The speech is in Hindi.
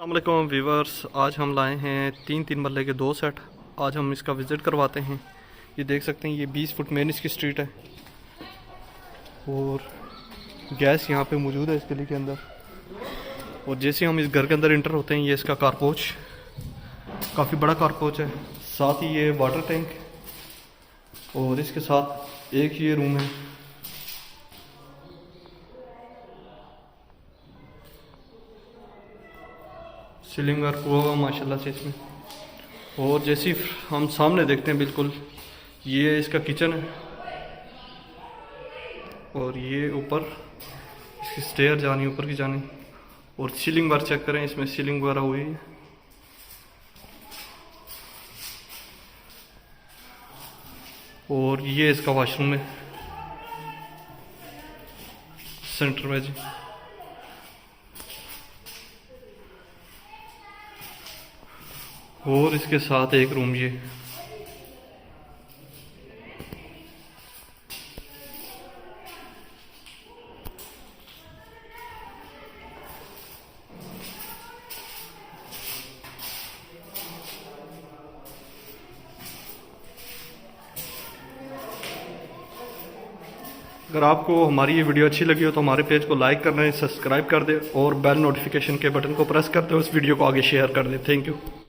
अस्सलामुअलैकुम व्यूवर्स, आज हम लाए हैं तीन मरले के 2 सेट। आज हम इसका विज़िट करवाते हैं। ये देख सकते हैं, ये 20 फुट मेन इसकी स्ट्रीट है और गैस यहाँ पे मौजूद है इस गली के अंदर। और जैसे हम इस घर के अंदर इंटर होते हैं, ये इसका कारपोच, काफ़ी बड़ा कारपोच है। साथ ही ये वाटर टैंक और इसके साथ एक ये रूम है। सीलिंग वर्क हुआ हुआ माशाल्लाह से इसमें। और जैसे ही हम सामने देखते हैं, बिल्कुल ये इसका किचन है और ये ऊपर इसकी स्टेयर जानी, ऊपर की जानी। और सीलिंग वर्क चेक करें, इसमें सीलिंग वगैरह हुई है। और ये इसका वॉशरूम है सेंटर में जी। और इसके साथ एक रूम ये। अगर आपको हमारी ये वीडियो अच्छी लगी हो तो हमारे पेज को लाइक कर दें, सब्सक्राइब कर दें और बेल नोटिफिकेशन के बटन को प्रेस कर दें, उस वीडियो को आगे शेयर कर दें। Thank you.